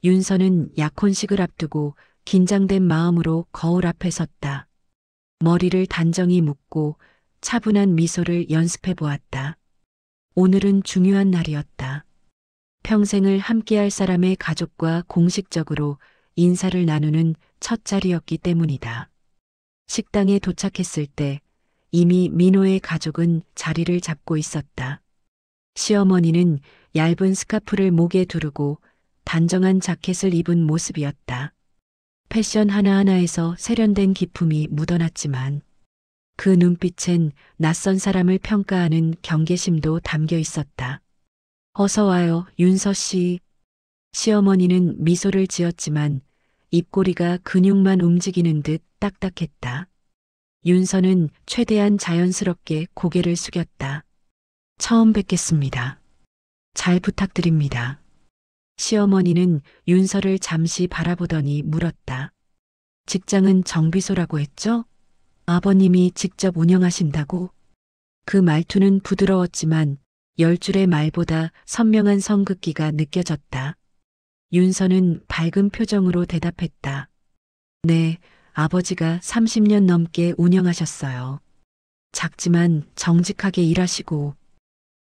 윤서는 약혼식을 앞두고 긴장된 마음으로 거울 앞에 섰다. 머리를 단정히 묶고 차분한 미소를 연습해 보았다. 오늘은 중요한 날이었다. 평생을 함께할 사람의 가족과 공식적으로 인사를 나누는 첫 자리였기 때문이다. 식당에 도착했을 때 이미 민호의 가족은 자리를 잡고 있었다. 시어머니는 얇은 스카프를 목에 두르고 단정한 자켓을 입은 모습이었다. 패션 하나하나에서 세련된 기품이 묻어났지만 그 눈빛엔 낯선 사람을 평가하는 경계심도 담겨 있었다. 어서 와요, 윤서 씨. 시어머니는 미소를 지었지만 입꼬리가 근육만 움직이는 듯 딱딱했다. 윤서는 최대한 자연스럽게 고개를 숙였다. 처음 뵙겠습니다. 잘 부탁드립니다. 시어머니는 윤서를 잠시 바라보더니 물었다. 직장은 정비소라고 했죠? 아버님이 직접 운영하신다고? 그 말투는 부드러웠지만 10줄의 말보다 선명한 성급기가 느껴졌다. 윤서는 밝은 표정으로 대답했다. 네, 아버지가 30년 넘게 운영하셨어요. 작지만 정직하게 일하시고.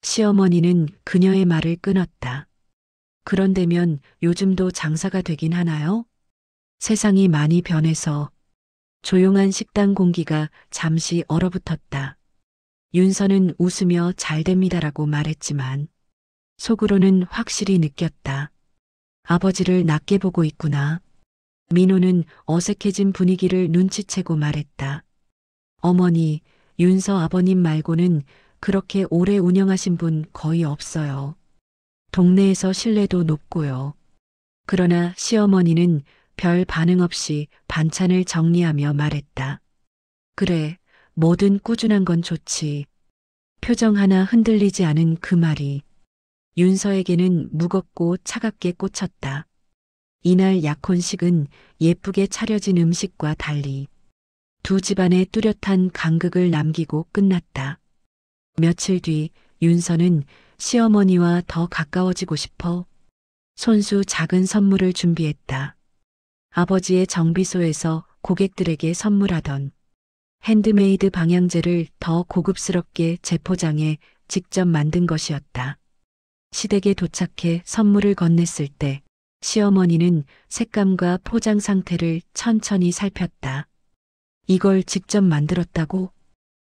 시어머니는 그녀의 말을 끊었다. 그런데면 요즘도 장사가 되긴 하나요? 세상이 많이 변해서. 조용한 식당 공기가 잠시 얼어붙었다. 윤서는 웃으며 잘 됩니다라고 말했지만 속으로는 확실히 느꼈다. 아버지를 낮게 보고 있구나. 민호는 어색해진 분위기를 눈치채고 말했다. 어머니, 윤서 아버님 말고는 그렇게 오래 운영하신 분 거의 없어요. 동네에서 신뢰도 높고요. 그러나 시어머니는 별 반응 없이 반찬을 정리하며 말했다. 그래, 뭐든 꾸준한 건 좋지. 표정 하나 흔들리지 않은 그 말이 윤서에게는 무겁고 차갑게 꽂혔다. 이날 약혼식은 예쁘게 차려진 음식과 달리 두 집안의 뚜렷한 간극을 남기고 끝났다. 며칠 뒤 윤서는 시어머니와 더 가까워지고 싶어 손수 작은 선물을 준비했다. 아버지의 정비소에서 고객들에게 선물하던 핸드메이드 방향제를 더 고급스럽게 재포장해 직접 만든 것이었다. 시댁에 도착해 선물을 건넸을 때 시어머니는 색감과 포장 상태를 천천히 살폈다. 이걸 직접 만들었다고?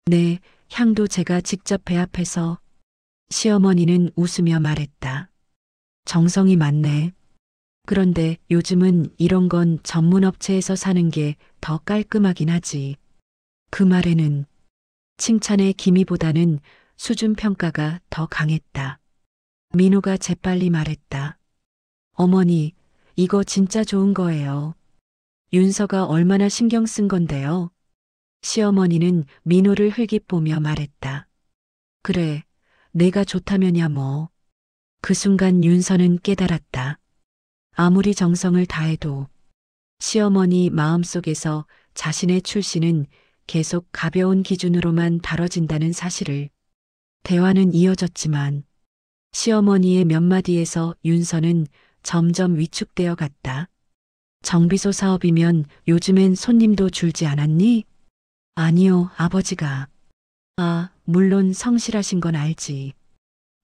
네, 향도 제가 직접 배합해서. 시어머니는 웃으며 말했다. 정성이 많네. 그런데 요즘은 이런 건 전문 업체에서 사는 게 더 깔끔하긴 하지. 그 말에는 칭찬의 기미보다는 수준 평가가 더 강했다. 민호가 재빨리 말했다. 어머니, 이거 진짜 좋은 거예요. 윤서가 얼마나 신경 쓴 건데요. 시어머니는 민호를 흘깃보며 말했다. 그래, 내가 좋다면야 뭐. 그 순간 윤서는 깨달았다. 아무리 정성을 다해도 시어머니 마음속에서 자신의 출신은 계속 가벼운 기준으로만 다뤄진다는 사실을. 대화는 이어졌지만 시어머니의 몇 마디에서 윤서는 점점 위축되어 갔다. 정비소 사업이면 요즘엔 손님도 줄지 않았니? 아니요, 아버지가. 아, 물론 성실하신 건 알지.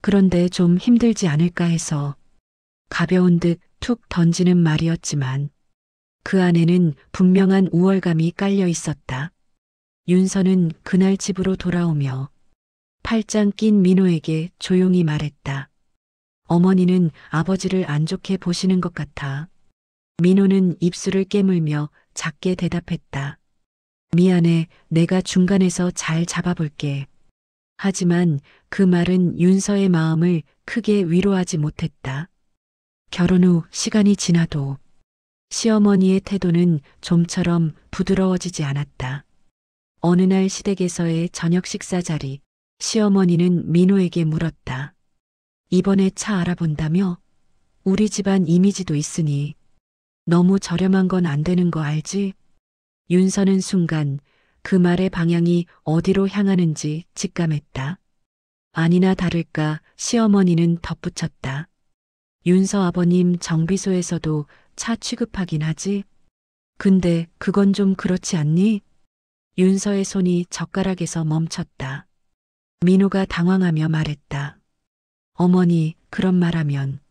그런데 좀 힘들지 않을까 해서. 가벼운 듯 툭 던지는 말이었지만 그 안에는 분명한 우월감이 깔려 있었다. 윤서는 그날 집으로 돌아오며 팔짱 낀 민호에게 조용히 말했다. 어머니는 아버지를 안 좋게 보시는 것 같아. 민호는 입술을 깨물며 작게 대답했다. 미안해, 내가 중간에서 잘 잡아볼게. 하지만 그 말은 윤서의 마음을 크게 위로하지 못했다. 결혼 후 시간이 지나도 시어머니의 태도는 좀처럼 부드러워지지 않았다. 어느 날 시댁에서의 저녁 식사 자리, 시어머니는 민호에게 물었다. 이번에 차 알아본다며? 우리 집안 이미지도 있으니 너무 저렴한 건 안 되는 거 알지? 윤서는 순간 그 말의 방향이 어디로 향하는지 직감했다. 아니나 다를까 시어머니는 덧붙였다. 윤서 아버님 정비소에서도 차 취급하긴 하지. 근데 그건 좀 그렇지 않니? 윤서의 손이 젓가락에서 멈췄다. 민호가 당황하며 말했다. 어머니, 그런 말하면.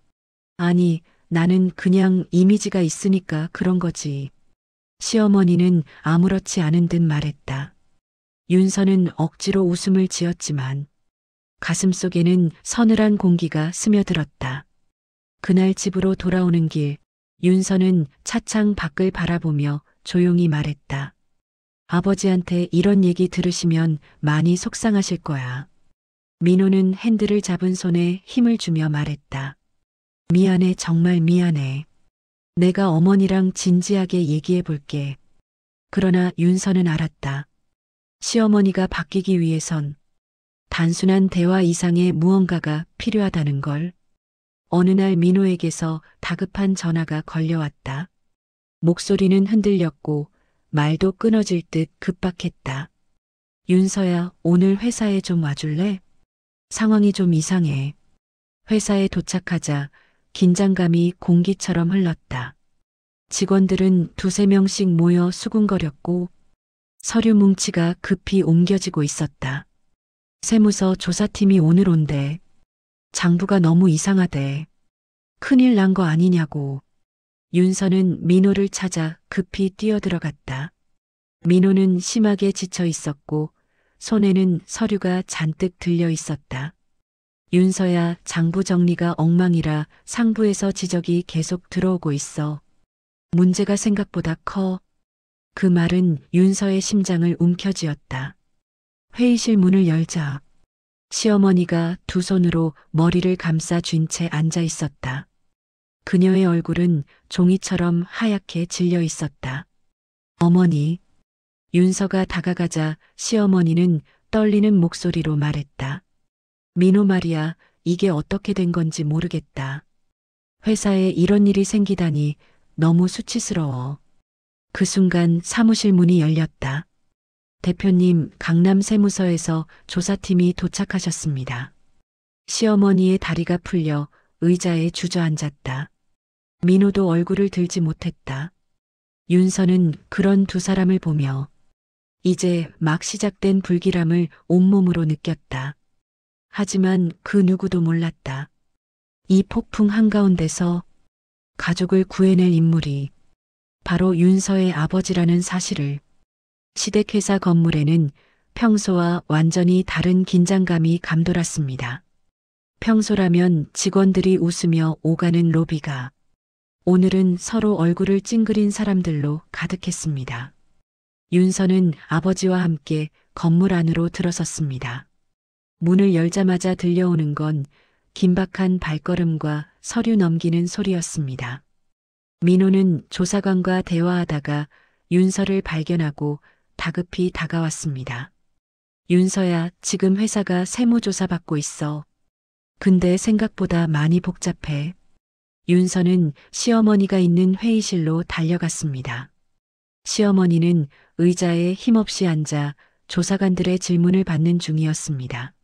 아니, 나는 그냥 이미지가 있으니까 그런 거지. 시어머니는 아무렇지 않은 듯 말했다. 윤서는 억지로 웃음을 지었지만 가슴속에는 서늘한 공기가 스며들었다. 그날 집으로 돌아오는 길, 윤서는 차창 밖을 바라보며 조용히 말했다. 아버지한테 이런 얘기 들으시면 많이 속상하실 거야. 민호는 핸들을 잡은 손에 힘을 주며 말했다. 미안해, 정말 미안해. 내가 어머니랑 진지하게 얘기해 볼게. 그러나 윤서는 알았다. 시어머니가 바뀌기 위해선 단순한 대화 이상의 무언가가 필요하다는 걸. 어느 날 민호에게서 다급한 전화가 걸려왔다. 목소리는 흔들렸고 말도 끊어질 듯 급박했다. 윤서야, 오늘 회사에 좀 와줄래? 상황이 좀 이상해. 회사에 도착하자 긴장감이 공기처럼 흘렀다. 직원들은 두세 명씩 모여 수군거렸고 서류 뭉치가 급히 옮겨지고 있었다. 세무서 조사팀이 오늘 온대. 장부가 너무 이상하대. 큰일 난 거 아니냐고. 윤서는 민호를 찾아 급히 뛰어들어갔다. 민호는 심하게 지쳐 있었고 손에는 서류가 잔뜩 들려 있었다. 윤서야, 장부 정리가 엉망이라 상부에서 지적이 계속 들어오고 있어. 문제가 생각보다 커. 그 말은 윤서의 심장을 움켜쥐었다. 회의실 문을 열자 시어머니가 두 손으로 머리를 감싸 쥔 채 앉아 있었다. 그녀의 얼굴은 종이처럼 하얗게 질려 있었다. 어머니. 윤서가 다가가자 시어머니는 떨리는 목소리로 말했다. 민호 말이야, 이게 어떻게 된 건지 모르겠다. 회사에 이런 일이 생기다니 너무 수치스러워. 그 순간 사무실 문이 열렸다. 대표님, 강남 세무서에서 조사팀이 도착하셨습니다. 시어머니의 다리가 풀려 의자에 주저앉았다. 민호도 얼굴을 들지 못했다. 윤서는 그런 두 사람을 보며 이제 막 시작된 불길함을 온몸으로 느꼈다. 하지만 그 누구도 몰랐다. 이 폭풍 한가운데서 가족을 구해낼 인물이 바로 윤서의 아버지라는 사실을. 시댁회사 건물에는 평소와 완전히 다른 긴장감이 감돌았습니다. 평소라면 직원들이 웃으며 오가는 로비가 오늘은 서로 얼굴을 찡그린 사람들로 가득했습니다. 윤서는 아버지와 함께 건물 안으로 들어섰습니다. 문을 열자마자 들려오는 건 긴박한 발걸음과 서류 넘기는 소리였습니다. 민호는 조사관과 대화하다가 윤서를 발견하고 다급히 다가왔습니다. 윤서야, 지금 회사가 세무조사 받고 있어. 근데 생각보다 많이 복잡해. 윤서는 시어머니가 있는 회의실로 달려갔습니다. 시어머니는 의자에 힘없이 앉아 조사관들의 질문을 받는 중이었습니다.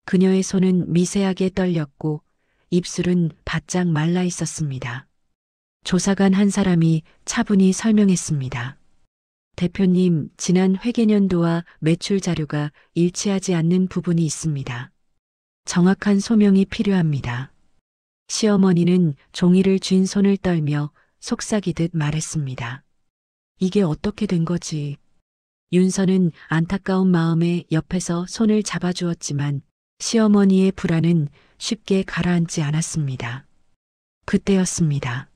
그녀의 손은 미세하게 떨렸고 입술은 바짝 말라 있었습니다. 조사관 한 사람이 차분히 설명했습니다. 대표님, 지난 회계연도와 매출 자료가 일치하지 않는 부분이 있습니다. 정확한 소명이 필요합니다. 시어머니는 종이를 쥔 손을 떨며 속삭이듯 말했습니다. 이게 어떻게 된 거지? 윤서는 안타까운 마음에 옆에서 손을 잡아주었지만 시어머니의 불안은 쉽게 가라앉지 않았습니다. 그때였습니다.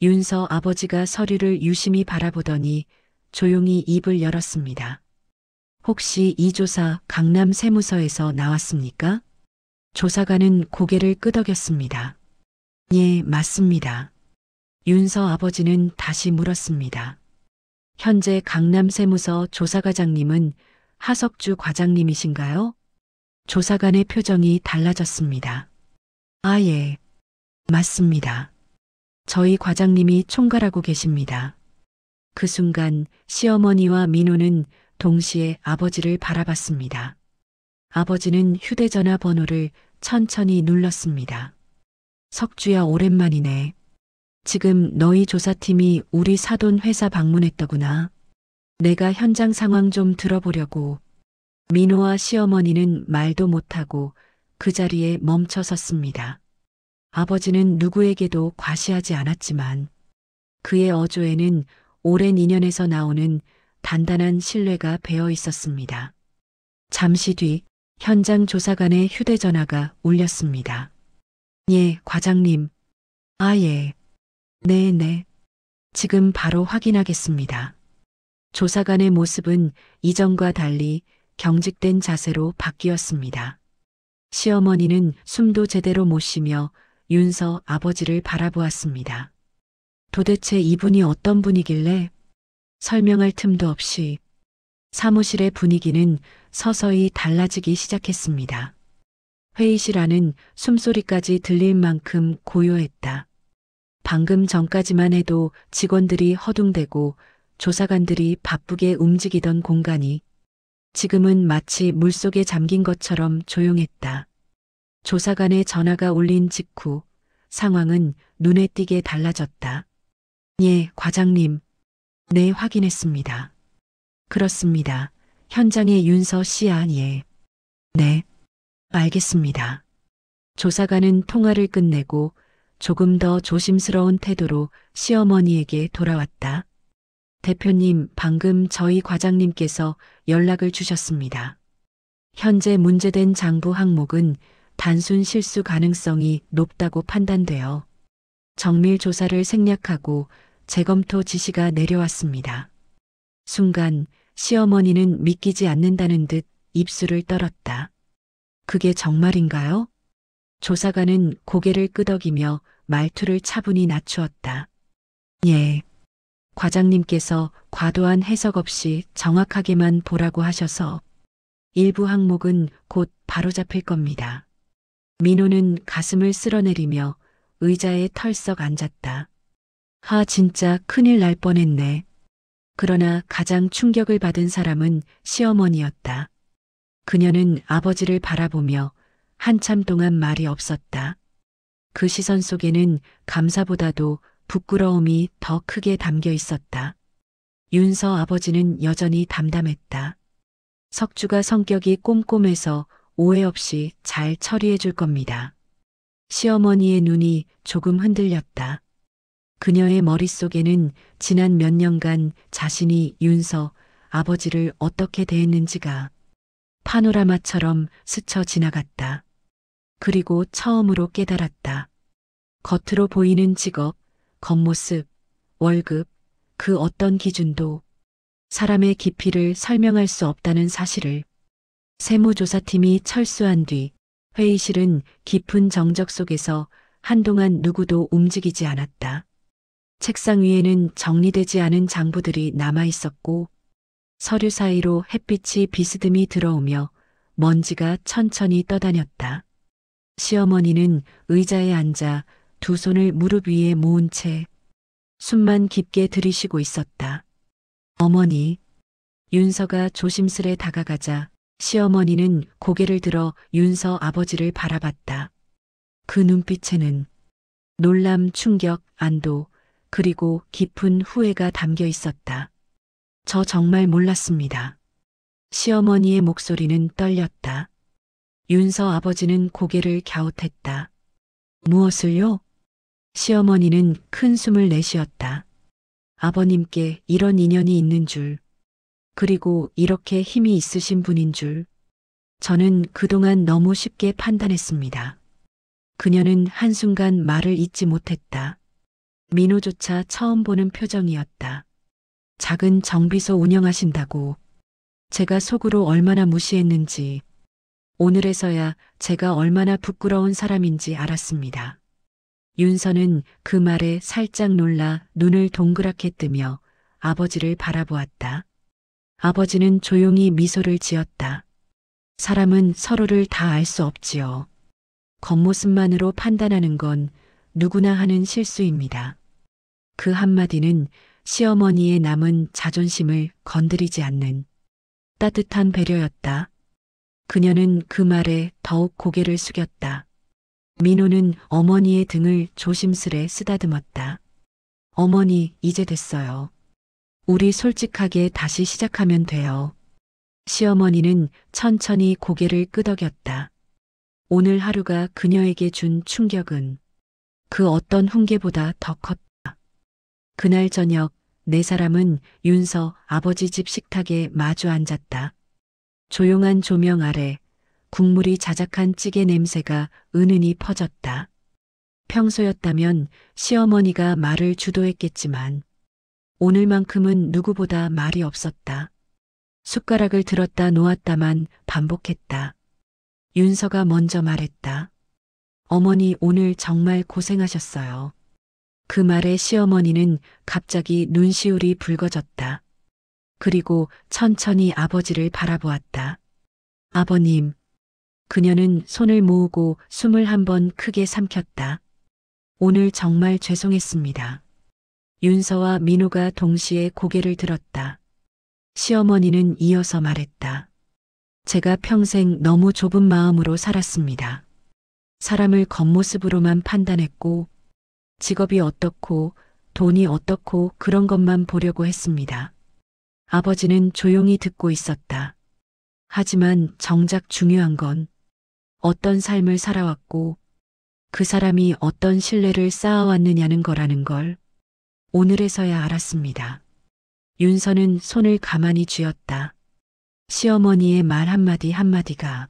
윤서 아버지가 서류를 유심히 바라보더니 조용히 입을 열었습니다. 혹시 이 조사 강남 세무서에서 나왔습니까? 조사관은 고개를 끄덕였습니다. 예, 맞습니다. 윤서 아버지는 다시 물었습니다. 현재 강남 세무서 조사과장님은 하석주 과장님이신가요? 조사관의 표정이 달라졌습니다. 아, 예. 맞습니다. 저희 과장님이 총괄하고 계십니다. 그 순간 시어머니와 민호는 동시에 아버지를 바라봤습니다. 아버지는 휴대전화 번호를 천천히 눌렀습니다. 석주야, 오랜만이네. 지금 너희 조사팀이 우리 사돈 회사 방문했더구나. 내가 현장 상황 좀 들어보려고. 민호와 시어머니는 말도 못하고 그 자리에 멈춰 섰습니다. 아버지는 누구에게도 과시하지 않았지만 그의 어조에는 오랜 인연에서 나오는 단단한 신뢰가 배어 있었습니다. 잠시 뒤 현장 조사관의 휴대전화가 울렸습니다. 예, 과장님. 아, 예. 네. 지금 바로 확인하겠습니다. 조사관의 모습은 이전과 달리 경직된 자세로 바뀌었습니다. 시어머니는 숨도 제대로 못 쉬며 윤서 아버지를 바라보았습니다. 도대체 이분이 어떤 분이길래? 설명할 틈도 없이 사무실의 분위기는 서서히 달라지기 시작했습니다. 회의실 안은 숨소리까지 들릴 만큼 고요했다. 방금 전까지만 해도 직원들이 허둥대고 조사관들이 바쁘게 움직이던 공간이 지금은 마치 물속에 잠긴 것처럼 조용했다. 조사관의 전화가 울린 직후 상황은 눈에 띄게 달라졌다. 예, 과장님. 네, 확인했습니다. 그렇습니다. 현장에 윤서 씨야. 예. 네. 알겠습니다. 조사관은 통화를 끝내고 조금 더 조심스러운 태도로 시어머니에게 돌아왔다. 대표님, 방금 저희 과장님께서 연락을 주셨습니다. 현재 문제된 장부 항목은 단순 실수 가능성이 높다고 판단되어 정밀 조사를 생략하고 재검토 지시가 내려왔습니다. 순간 시어머니는 믿기지 않는다는 듯 입술을 떨었다. 그게 정말인가요? 조사관은 고개를 끄덕이며 말투를 차분히 낮추었다. 예. 과장님께서 과도한 해석 없이 정확하게만 보라고 하셔서 일부 항목은 곧 바로잡힐 겁니다. 민호는 가슴을 쓸어내리며 의자에 털썩 앉았다. 진짜 큰일 날 뻔했네. 그러나 가장 충격을 받은 사람은 시어머니였다. 그녀는 아버지를 바라보며 한참 동안 말이 없었다. 그 시선 속에는 감사보다도 부끄러움이 더 크게 담겨 있었다. 윤서 아버지는 여전히 담담했다. 석주가 성격이 꼼꼼해서 오해 없이 잘 처리해 줄 겁니다. 시어머니의 눈이 조금 흔들렸다. 그녀의 머릿속에는 지난 몇 년간 자신이 윤서 아버지를 어떻게 대했는지가 파노라마처럼 스쳐 지나갔다. 그리고 처음으로 깨달았다. 겉으로 보이는 직업, 겉모습, 월급, 그 어떤 기준도 사람의 깊이를 설명할 수 없다는 사실을. 세무조사팀이 철수한 뒤 회의실은 깊은 정적 속에서 한동안 누구도 움직이지 않았다. 책상 위에는 정리되지 않은 장부들이 남아 있었고 서류 사이로 햇빛이 비스듬히 들어오며 먼지가 천천히 떠다녔다. 시어머니는 의자에 앉아 두 손을 무릎 위에 모은 채 숨만 깊게 들이쉬고 있었다. 어머니. 윤서가 조심스레 다가가자 시어머니는 고개를 들어 윤서 아버지를 바라봤다. 그 눈빛에는 놀람, 충격, 안도, 그리고 깊은 후회가 담겨 있었다. 저 정말 몰랐습니다. 시어머니의 목소리는 떨렸다. 윤서 아버지는 고개를 갸웃했다. 무엇을요? 시어머니는 큰 숨을 내쉬었다. 아버님께 이런 인연이 있는 줄, 그리고 이렇게 힘이 있으신 분인 줄, 저는 그동안 너무 쉽게 판단했습니다. 그녀는 한순간 말을 잇지 못했다. 민호조차 처음 보는 표정이었다. 작은 정비소 운영하신다고 제가 속으로 얼마나 무시했는지 오늘에서야 제가 얼마나 부끄러운 사람인지 알았습니다. 윤서는 그 말에 살짝 놀라 눈을 동그랗게 뜨며 아버지를 바라보았다. 아버지는 조용히 미소를 지었다. 사람은 서로를 다 알 수 없지요. 겉모습만으로 판단하는 건 누구나 하는 실수입니다. 그 한마디는 시어머니의 남은 자존심을 건드리지 않는 따뜻한 배려였다. 그녀는 그 말에 더욱 고개를 숙였다. 민호는 어머니의 등을 조심스레 쓰다듬었다. 어머니, 이제 됐어요. 우리 솔직하게 다시 시작하면 돼요. 시어머니는 천천히 고개를 끄덕였다. 오늘 하루가 그녀에게 준 충격은 그 어떤 훈계보다 더 컸다. 그날 저녁 네 사람은 윤서 아버지 집 식탁에 마주 앉았다. 조용한 조명 아래 국물이 자작한 찌개 냄새가 은은히 퍼졌다. 평소였다면 시어머니가 말을 주도했겠지만 오늘만큼은 누구보다 말이 없었다. 숟가락을 들었다 놓았다만 반복했다. 윤서가 먼저 말했다. 어머니 오늘 정말 고생하셨어요. 그 말에 시어머니는 갑자기 눈시울이 붉어졌다. 그리고 천천히 아버지를 바라보았다. 아버님. 그녀는 손을 모으고 숨을 한 번 크게 삼켰다. 오늘 정말 죄송했습니다. 윤서와 민호가 동시에 고개를 들었다. 시어머니는 이어서 말했다. 제가 평생 너무 좁은 마음으로 살았습니다. 사람을 겉모습으로만 판단했고 직업이 어떻고 돈이 어떻고 그런 것만 보려고 했습니다. 아버지는 조용히 듣고 있었다. 하지만 정작 중요한 건 어떤 삶을 살아왔고 그 사람이 어떤 신뢰를 쌓아왔느냐는 거라는 걸 오늘에서야 알았습니다. 윤서는 손을 가만히 쥐었다. 시어머니의 말 한마디 한마디가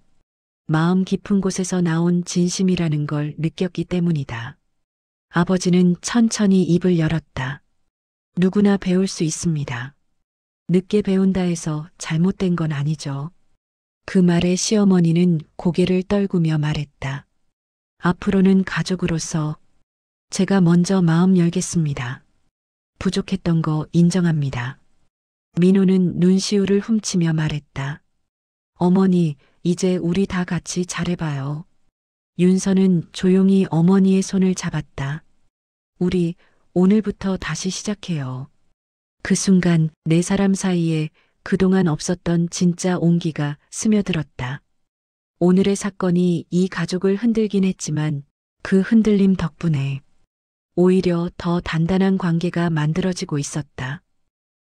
마음 깊은 곳에서 나온 진심이라는 걸 느꼈기 때문이다. 아버지는 천천히 입을 열었다. 누구나 배울 수 있습니다. 늦게 배운다 해서 잘못된 건 아니죠. 그 말에 시어머니는 고개를 떨구며 말했다. 앞으로는 가족으로서 제가 먼저 마음 열겠습니다. 부족했던 거 인정합니다. 민호는 눈시울을 훔치며 말했다. 어머니, 이제 우리 다 같이 잘해봐요. 윤서는 조용히 어머니의 손을 잡았다. 우리 오늘부터 다시 시작해요. 그 순간 네 사람 사이에 그동안 없었던 진짜 온기가 스며들었다. 오늘의 사건이 이 가족을 흔들긴 했지만 그 흔들림 덕분에 오히려 더 단단한 관계가 만들어지고 있었다.